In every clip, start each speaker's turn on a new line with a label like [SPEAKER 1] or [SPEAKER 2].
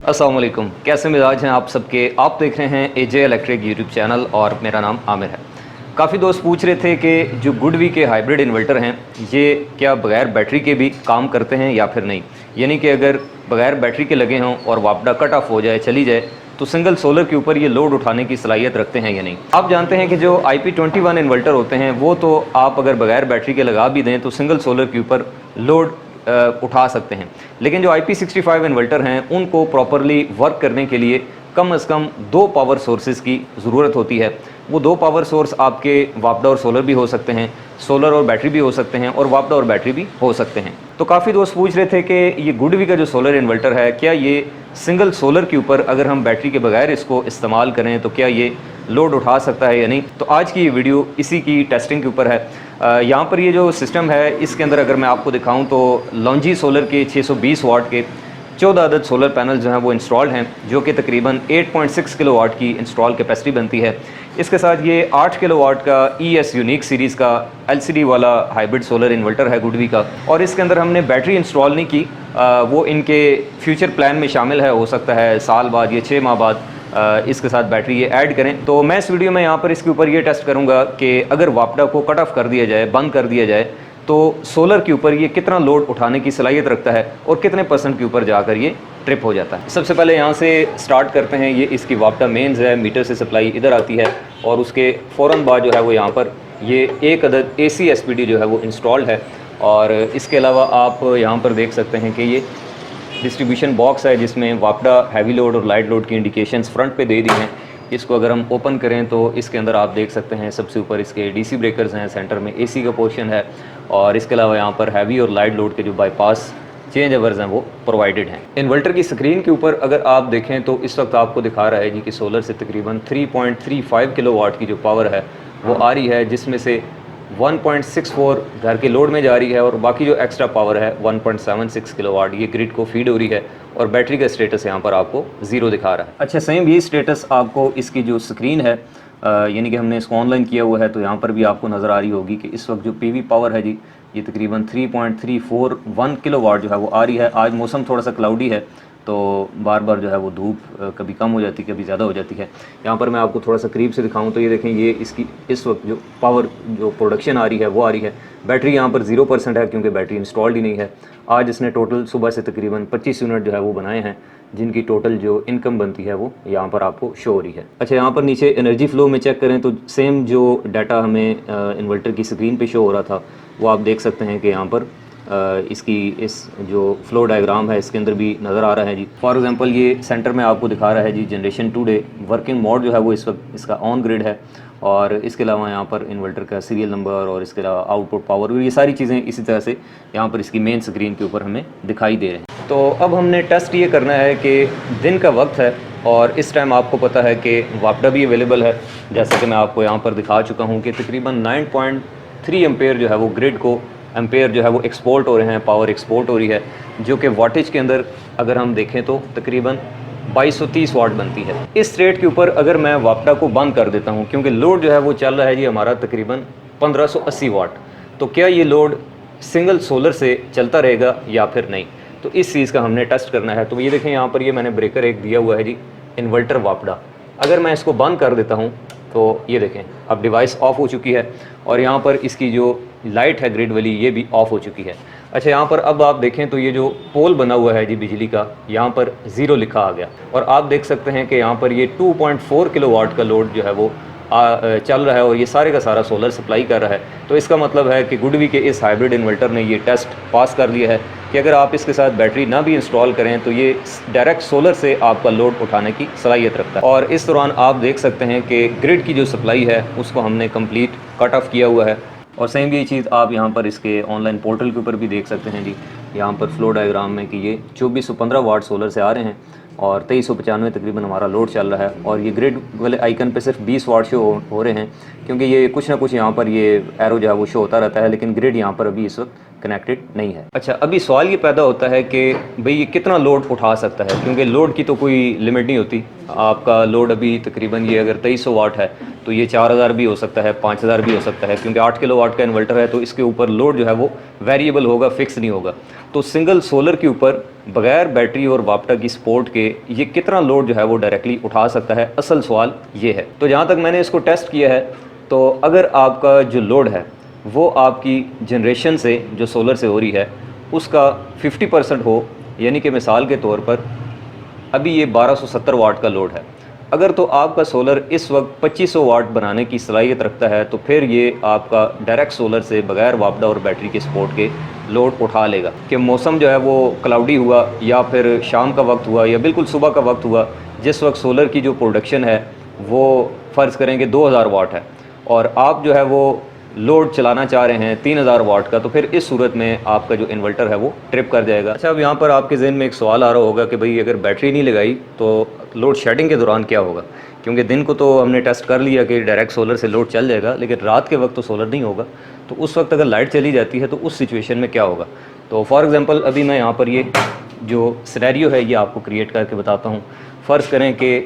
[SPEAKER 1] अस्सलाम वालेकुम, कैसे मिजाज हैं आप सबके। आप देख रहे हैं एजे इलेक्ट्रिक यूट्यूब चैनल और मेरा नाम आमिर है। काफ़ी दोस्त पूछ रहे थे कि जो गुडवी के हाइब्रिड इन्वर्टर हैं ये क्या बग़ैर बैटरी के भी काम करते हैं या फिर नहीं, यानी कि अगर बग़ैर बैटरी के लगे हों और वापडा कट ऑफ हो जाए, चली जाए, तो सिंगल सोलर के ऊपर ये लोड उठाने की सलाहियत रखते हैं या नहीं। आप जानते हैं कि जो IP21 इन्वर्टर होते हैं वो तो आप अगर बग़ैर बैटरी के लगा भी दें तो सिंगल सोलर के ऊपर लोड उठा सकते हैं, लेकिन जो IP65 इन्वर्टर हैं उनको प्रॉपरली वर्क करने के लिए कम से कम 2 पावर सोर्सेज़ की ज़रूरत होती है। वो 2 पावर सोर्स आपके वापडा और सोलर भी हो सकते हैं, सोलर और बैटरी भी हो सकते हैं, और वापडा और बैटरी भी हो सकते हैं। तो काफ़ी दोस्त पूछ रहे थे कि ये गुडवी का जो सोलर इन्वर्टर है क्या ये सिंगल सोलर के ऊपर अगर हम बैटरी के बगैर इसको इस्तेमाल करें तो क्या ये लोड उठा सकता है या नहीं। तो आज की ये वीडियो इसी की टेस्टिंग के ऊपर है। यहाँ पर ये जो सिस्टम है इसके अंदर अगर मैं आपको दिखाऊं तो लॉन्जी सोलर के 620 वाट के 14 अदद सोलर पैनल जो हैं वो इंस्टॉल्ड हैं, जो कि तकरीबन 8.6 किलोवाट की इंस्टॉल कैपेसिटी बनती है। इसके साथ ये 8 किलोवाट का ES यूनिक सीरीज़ का LCD वाला हाइब्रिड सोलर इन्वर्टर है गुडवी का, और इसके अंदर हमने बैटरी इंस्टॉल नहीं की। वो इनके फ्यूचर प्लान में शामिल है, हो सकता है साल बाद या 6 माह बाद इसके साथ बैटरी ये ऐड करें। तो मैं इस वीडियो में यहाँ पर इसके ऊपर ये टेस्ट करूँगा कि अगर वापडा को कट ऑफ कर दिया जाए, बंद कर दिया जाए, तो सोलर के ऊपर ये कितना लोड उठाने की सलाहियत रखता है और कितने % के ऊपर जाकर ये ट्रिप हो जाता है। सबसे पहले यहाँ से स्टार्ट करते हैं। ये इसकी वापडा मेन्स है, मीटर से सप्लाई इधर आती है, और उसके फ़ौरन बाद जो है वो यहाँ पर ये 1 अदद AC SPD जो है वो इंस्टॉल्ड है। और इसके अलावा आप यहाँ पर देख सकते हैं कि ये डिस्ट्रीब्यूशन बॉक्स है जिसमें वापडा हैवी लोड और लाइट लोड की इंडिकेशंस फ्रंट पे दे दी हैं। इसको अगर हम ओपन करें तो इसके अंदर आप देख सकते हैं सबसे ऊपर इसके DC ब्रेकर्स हैं, सेंटर में AC का पोर्शन है, और इसके अलावा यहाँ पर हैवी और लाइट लोड के जो बाईपास चेंज ओवर्स हैं वो प्रोवाइडेड हैं। इन्वर्टर की स्क्रीन के ऊपर अगर आप देखें तो इस वक्त आपको दिखा रहा है जी कि सोलर से तकरीबन 3.35 किलोवाट की जो पावर है वो आ रही है, जिसमें से 1.64 घर के लोड में जा रही है, और बाकी जो एक्स्ट्रा पावर है 1.76 किलोवाट ये ग्रिड को फीड हो रही है, और बैटरी का स्टेटस यहाँ पर आपको 0 दिखा रहा है। अच्छा, सेम ये स्टेटस आपको इसकी जो स्क्रीन है, यानी कि हमने इसको ऑनलाइन किया हुआ है, तो यहाँ पर भी आपको नज़र आ रही होगी कि इस वक्त जो PV पावर है जी ये तकरीबन 3.341 किलोवाट जो है वो आ रही है। आज मौसम थोड़ा सा क्लाउडी है तो बार बार जो है वो धूप कभी कम हो जाती है, कभी ज़्यादा हो जाती है। यहाँ पर मैं आपको थोड़ा सा करीब से दिखाऊं तो ये देखें, ये इसकी इस वक्त जो पावर जो प्रोडक्शन आ रही है वो आ रही है। बैटरी यहाँ पर 0% है क्योंकि बैटरी इंस्टॉल्ड ही नहीं है। आज इसने टोटल सुबह से तकरीबन 25 यूनिट जो है वो बनाए हैं, जिनकी टोटल जो इनकम बनती है वो यहाँ पर आपको शो हो रही है। अच्छा, यहाँ पर नीचे एनर्जी फ्लो में चेक करें तो सेम जो डाटा हमें इन्वर्टर की स्क्रीन पे शो हो रहा था वो आप देख सकते हैं कि यहाँ पर इसकी इस जो फ्लो डायग्राम है इसके अंदर भी नज़र आ रहा है जी। फॉर एग्जांपल ये सेंटर में आपको दिखा रहा है जी जनरेशन 2 डे वर्किंग मोड जो है वो इस वक्त इसका ऑन ग्रिड है, और इसके अलावा यहाँ पर इन्वर्टर का सीरियल नंबर और इसके अलावा आउटपुट पावर, ये सारी चीज़ें इसी तरह से यहाँ पर इसकी मेन स्क्रीन के ऊपर हमें दिखाई दे रहे हैं। तो अब हमने टेस्ट ये करना है कि दिन का वक्त है और इस टाइम आपको पता है कि वापडा भी अवेलेबल है, जैसा कि मैं आपको यहाँ पर दिखा चुका हूँ कि तकरीबन 9.3 एम्पेयर जो है वो ग्रिड को एम्पेयर जो है वो एक्सपोर्ट हो रहे हैं, पावर एक्सपोर्ट हो रही है, जो कि वाटेज के अंदर अगर हम देखें तो तकरीबन 2230 वाट बनती है। इस रेट के ऊपर अगर मैं वापडा को बंद कर देता हूं, क्योंकि लोड जो है वो चल रहा है जी हमारा तकरीबन 1580 वाट, तो क्या ये लोड सिंगल सोलर से चलता रहेगा या फिर नहीं, तो इस चीज़ का हमने टेस्ट करना है। तो ये देखें, यहाँ पर ये मैंने ब्रेकर एक दिया हुआ है जी इन्वर्टर वापडा। अगर मैं इसको बंद कर देता हूँ तो ये देखें अब डिवाइस ऑफ हो चुकी है, और यहाँ पर इसकी जो लाइट है ग्रिड वाली ये भी ऑफ हो चुकी है। अच्छा, यहाँ पर अब आप देखें तो ये जो पोल बना हुआ है जी बिजली का, यहाँ पर 0 लिखा आ गया, और आप देख सकते हैं कि यहाँ पर ये 2.4 किलोवाट का लोड जो है वो चल रहा है, और ये सारे का सारा सोलर सप्लाई कर रहा है। तो इसका मतलब है कि गुडवी के इस हाइब्रिड इन्वर्टर ने ये टेस्ट पास कर लिया है कि अगर आप इसके साथ बैटरी ना भी इंस्टॉल करें तो ये डायरेक्ट सोलर से आपका लोड उठाने की सलाहियत रखता है। और इस दौरान आप देख सकते हैं कि ग्रिड की जो सप्लाई है उसको हमने कंप्लीट कट ऑफ किया हुआ है। और सेम ये चीज़ आप यहाँ पर इसके ऑनलाइन पोर्टल के ऊपर भी देख सकते हैं जी, यहाँ पर फ्लो डायग्राम में कि ये 2415 वाट सोलर से आ रहे हैं और 2395 तकरीबन हमारा लोड चल रहा है, और ये ग्रिड वाले आइकन पे सिर्फ 20 वाट शो हो रहे हैं, क्योंकि ये कुछ ना कुछ यहाँ पर ये एरो जो है वो शो होता रहता है, लेकिन ग्रिड यहाँ पर अभी इस वक्त कनेक्टेड नहीं है। अच्छा, अभी सवाल ये पैदा होता है कि भाई ये कितना लोड उठा सकता है, क्योंकि लोड की तो कोई लिमिट नहीं होती। आपका लोड अभी तकरीबन ये अगर 2300 वाट है तो ये 4000 भी हो सकता है, 5000 भी हो सकता है, क्योंकि 8 किलो वाट का इन्वर्टर है तो इसके ऊपर लोड जो है वो वेरिएबल होगा, फिक्स नहीं होगा। तो सिंगल सोलर के ऊपर बगैर बैटरी और वापटा की सपोर्ट के ये कितना लोड जो है वो डायरेक्टली उठा सकता है, असल सवाल ये है। तो जहाँ तक मैंने इसको टेस्ट किया है, तो अगर आपका जो लोड है वो आपकी जनरेशन से जो सोलर से हो रही है उसका 50% हो, यानी कि मिसाल के तौर पर अभी ये 1270 वाट का लोड है, अगर तो आपका सोलर इस वक्त 2500 वाट बनाने की सलाहियत रखता है तो फिर ये आपका डायरेक्ट सोलर से बगैर वापडा और बैटरी के सपोर्ट के लोड उठा लेगा। कि मौसम जो है वो क्लाउडी हुआ या फिर शाम का वक्त हुआ या बिल्कुल सुबह का वक्त हुआ, जिस वक्त सोलर की जो प्रोडक्शन है वो फ़र्ज़ करेंगे 2000 वाट है और आप जो है वो लोड चलाना चाह रहे हैं 3000 वाट का, तो फिर इस सूरत में आपका जो इन्वर्टर है वो ट्रिप कर जाएगा। अच्छा, अब यहाँ पर आपके जहन में एक सवाल आ रहा होगा कि भाई अगर बैटरी नहीं लगाई तो लोड शेडिंग के दौरान क्या होगा, क्योंकि दिन को तो हमने टेस्ट कर लिया कि डायरेक्ट सोलर से लोड चल जाएगा, लेकिन रात के वक्त तो सोलर नहीं होगा। तो उस वक्त अगर लाइट चली जाती है तो उस सिचुएशन में क्या होगा। तो फॉर एग्ज़ाम्पल अभी मैं यहाँ पर ये जो सिनेरियो है ये आपको क्रिएट करके बताता हूँ। फ़र्ज़ करें कि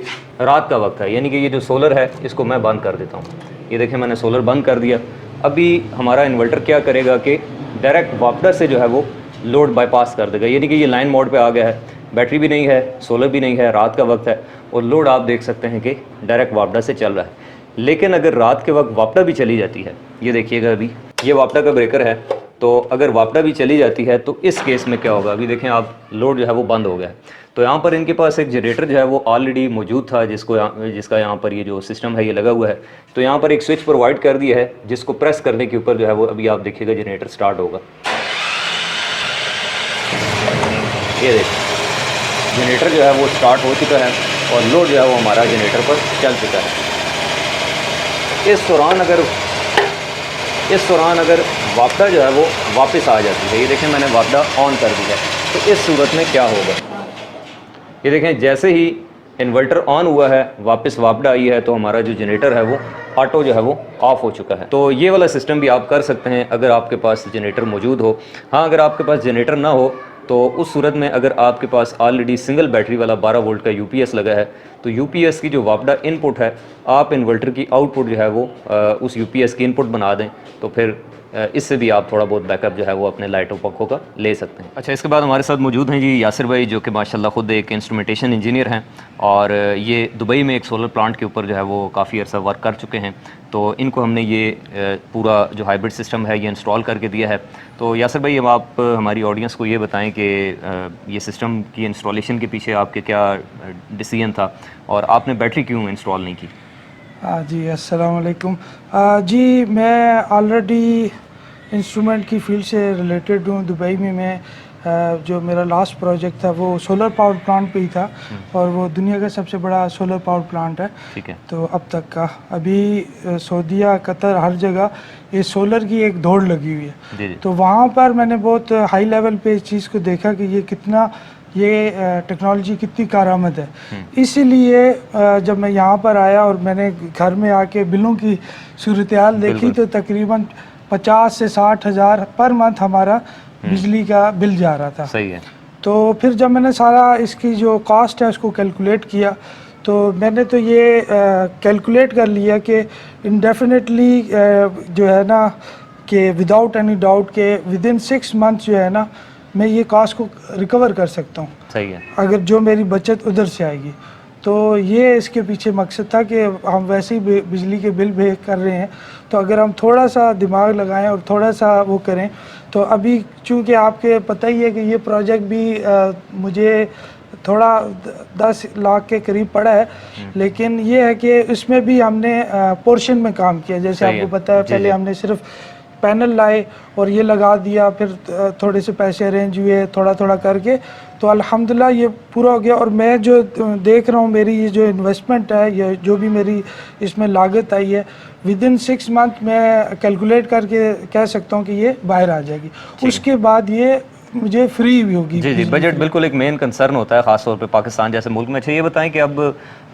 [SPEAKER 1] रात का वक्त है, यानी कि ये जो सोलर है इसको मैं बंद कर देता हूँ। ये देखें मैंने सोलर बंद कर दिया। अभी हमारा इन्वर्टर क्या करेगा कि डायरेक्ट वापडा से जो है वो लोड बाईपास कर देगा, यानी कि ये लाइन मोड पे आ गया है, बैटरी भी नहीं है, सोलर भी नहीं है, रात का वक्त है और लोड आप देख सकते हैं कि डायरेक्ट वापडा से चल रहा है। लेकिन अगर रात के वक्त वापडा भी चली जाती है, ये देखिएगा अभी ये वापडा का ब्रेकर है, तो अगर वापडा भी चली जाती है तो इस केस में क्या होगा। अभी देखें आप, लोड जो है वो बंद हो गया है। तो यहाँ पर इनके पास एक जनरेटर जो है वो ऑलरेडी मौजूद था, जिसका यहाँ पर ये जो सिस्टम है ये लगा हुआ है। तो यहाँ पर एक स्विच प्रोवाइड कर दिया है जिसको प्रेस करने के ऊपर जो है वो अभी आप देखिएगा जनरेटर स्टार्ट होगा। ये देखिए जनरेटर जो है वो स्टार्ट हो चुका है और लोड जो है वो हमारा जनरेटर पर चल चुका है। इस दौरान अगर वापडा जो है वो वापस आ जाती है, ये देखें मैंने वापडा ऑन कर दिया, तो इस सूरत में क्या होगा। ये देखें जैसे ही इन्वर्टर ऑन हुआ है, वापस वापडा आई है, तो हमारा जो जनरेटर है वो ऑटो जो है वो ऑफ़ हो चुका है। तो ये वाला सिस्टम भी आप कर सकते हैं अगर आपके पास जनरेटर मौजूद हो। हाँ, अगर आपके पास जनरेटर ना हो तो उस सूरत में अगर आपके पास ऑलरेडी सिंगल बैटरी वाला 12 वोल्ट का यूपीएस लगा है, तो यूपीएस की जो वापडा इनपुट है आप इन्वर्टर की आउटपुट जो है वो उस यूपीएस की इनपुट बना दें, तो फिर इससे भी आप थोड़ा बहुत बैकअप जो है वो अपने लाइटों पंखों का ले सकते हैं। अच्छा, इसके बाद हमारे साथ मौजूद हैं जी यासिर भाई, जो कि माशाल्लाह ख़ुद एक इंस्ट्रूमेंटेशन इंजीनियर हैं और ये दुबई में एक सोलर प्लांट के ऊपर जो है वो काफ़ी अर्सा वर्क कर चुके हैं। तो इनको हमने ये पूरा जो हाइब्रिड सिस्टम है ये इंस्टॉल करके दिया है। तो यासिर भाई, अब आप हमारी ऑडियंस को ये बताएं कि ये सिस्टम की इंस्टॉलेशन के पीछे आपके क्या डिसीजन था और आपने बैटरी क्यों इंस्टॉल नहीं की।
[SPEAKER 2] जी अस्सलाम वालेकुम। जी मैं ऑलरेडी इंस्ट्रूमेंट की फील्ड से रिलेटेड हूँ। दुबई में मैं जो मेरा लास्ट प्रोजेक्ट था वो सोलर पावर प्लांट पे ही था और वो दुनिया का सबसे बड़ा सोलर पावर प्लांट है।
[SPEAKER 1] ठीक है।
[SPEAKER 2] तो अब तक का अभी सऊदीया, कतर, हर जगह ये सोलर की एक दौड़ लगी हुई है।
[SPEAKER 1] जी।
[SPEAKER 2] तो वहाँ पर मैंने बहुत हाई लेवल पे इस चीज़ को देखा कि ये कितना टेक्नोलॉजी कितनी कारआमद है। इसीलिए जब मैं यहाँ पर आया और मैंने घर में आके बिलों की सूरत-ए-हाल देखी तो तकरीबन 50 से 60 हज़ार पर मंथ हमारा बिजली का बिल जा रहा था।
[SPEAKER 1] सही है।
[SPEAKER 2] तो फिर जब मैंने सारा इसकी जो कॉस्ट है उसको कैलकुलेट किया तो मैंने तो ये कैलकुलेट कर लिया कि इंडेफिनेटली जो है ना कि विदाउट एनी डाउट के विद इन 6 मंथ जो है ना मैं ये कॉस्ट को रिकवर कर सकता हूँ।
[SPEAKER 1] सही है।
[SPEAKER 2] अगर जो मेरी बचत उधर से आएगी। तो ये इसके पीछे मकसद था कि हम वैसे ही बिजली के बिल पे कर रहे हैं, तो अगर हम थोड़ा सा दिमाग लगाएं और थोड़ा सा वो करें तो अभी चूँकि आपके पता ही है कि ये प्रोजेक्ट भी मुझे थोड़ा 10 लाख के करीब पड़ा है, लेकिन ये है कि इसमें भी हमने पोर्शन में काम किया। जैसे आपको पता है पहले हमने सिर्फ पैनल लाए और ये लगा दिया, फिर थोड़े से पैसे अरेंज हुए थोड़ा थोड़ा करके, तो अल्हम्दुलिल्लाह ये पूरा हो गया। और मैं जो देख रहा हूँ मेरी ये जो इन्वेस्टमेंट है, ये जो भी मेरी इसमें लागत आई है, विद इन 6 मंथ मैं कैलकुलेट करके कह सकता हूँ कि ये बाहर आ जाएगी। उसके बाद ये मुझे फ्री भी होगी।
[SPEAKER 1] जी जी, बजट बिल्कुल एक मेन कंसर्न होता है ख़ासतौर पे पाकिस्तान जैसे मुल्क में। अच्छा ये बताएं कि अब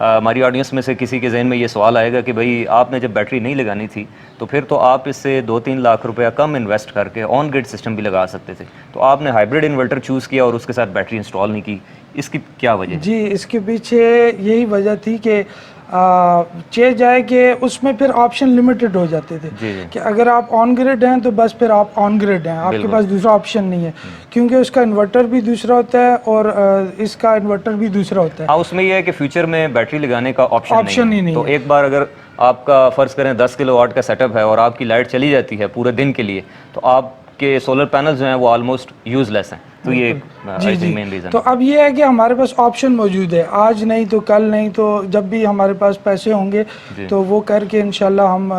[SPEAKER 1] हमारी ऑडियंस में से किसी के जहन में ये सवाल आएगा कि भाई आपने जब बैटरी नहीं लगानी थी तो फिर तो आप इससे 2-3 लाख रुपया कम इन्वेस्ट करके ऑन ग्रिड सिस्टम भी लगा सकते थे, तो आपने हाइब्रिड इन्वर्टर चूज़ किया और उसके साथ बैटरी इंस्टॉल नहीं की, इसकी क्या वजह है?
[SPEAKER 2] जी, इसके पीछे यही वजह थी कि चेंज जाए कि उसमें फिर ऑप्शन लिमिटेड हो जाते थे
[SPEAKER 1] जी जी
[SPEAKER 2] कि अगर आप ऑन ग्रिड हैं तो बस फिर आप ऑन ग्रिड हैं, आपके
[SPEAKER 1] बिल्कुल।
[SPEAKER 2] पास दूसरा ऑप्शन नहीं है, क्योंकि उसका इन्वर्टर भी दूसरा होता है और इसका इन्वर्टर भी दूसरा होता है।
[SPEAKER 1] हाँ, उसमें यह है कि फ्यूचर में बैटरी लगाने का ऑप्शन
[SPEAKER 2] ही नहीं
[SPEAKER 1] तो
[SPEAKER 2] है।
[SPEAKER 1] एक बार अगर आपका फ़र्ज़ करें 10 किलोवाट का सेटअप है और आपकी लाइट चली जाती है पूरे दिन के लिए, तो आपके सोलर पैनल जो हैं वो ऑलमोस्ट यूज़लेस हैं। तो ये आई थिंक मेन रीज़न।
[SPEAKER 2] तो अब ये है कि हमारे पास ऑप्शन मौजूद है, आज नहीं तो कल, नहीं तो जब भी हमारे पास पैसे होंगे तो वो करके इंशाल्लाह हम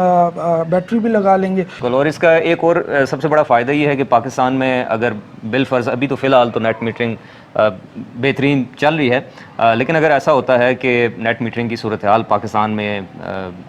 [SPEAKER 2] बैटरी भी लगा लेंगे।
[SPEAKER 1] और इसका एक और सबसे बड़ा फ़ायदा ये है कि पाकिस्तान में अगर बिल फ़र्ज़ अभी तो फ़िलहाल तो नेट मीटरिंग बेहतरीन चल रही है, लेकिन अगर ऐसा होता है कि नेट मीटरिंग की सूरत हाल पाकिस्तान में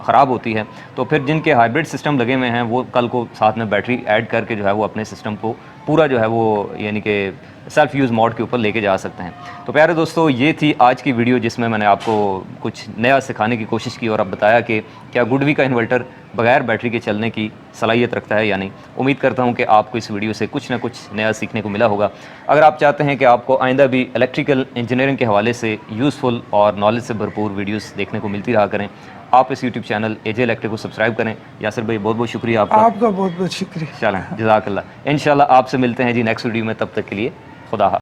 [SPEAKER 1] ख़राब होती है तो फिर जिनके हाइब्रिड सिस्टम लगे हुए हैं वो कल को साथ में बैटरी ऐड करके जो है वो अपने सिस्टम को पूरा जो है वो यानी कि सेल्फ़ यूज़ मोड के ऊपर लेके जा सकते हैं। तो प्यारे दोस्तों, ये थी आज की वीडियो जिसमें मैंने आपको कुछ नया सिखाने की कोशिश की और अब बताया कि क्या गुडवी का इन्वर्टर बगैर बैटरी के चलने की सलाहियत रखता है या नहीं। उम्मीद करता हूँ कि आपको इस वीडियो से कुछ ना कुछ नया सीखने को मिला होगा। अगर आप चाहते हैं कि आपको आइंदा भी इलेक्ट्रिकल इंजीनियरिंग के हवाले से यूज़फुल और नॉलेज से भरपूर वीडियोस देखने को मिलती रहा करें, आप इस यूट्यूब चैनल एजे इलेक्ट्रिक को सब्सक्राइब करें। यासिर भाई बहुत बहुत शुक्रिया आपका
[SPEAKER 2] बहुत बहुत शुक्रिया।
[SPEAKER 1] चलें, जज़ाकल्लाह। इंशाल्लाह आपसे मिलते हैं जी नेक्स्ट वीडियो में, तब तक के लिए खुदा हाफ़िज़।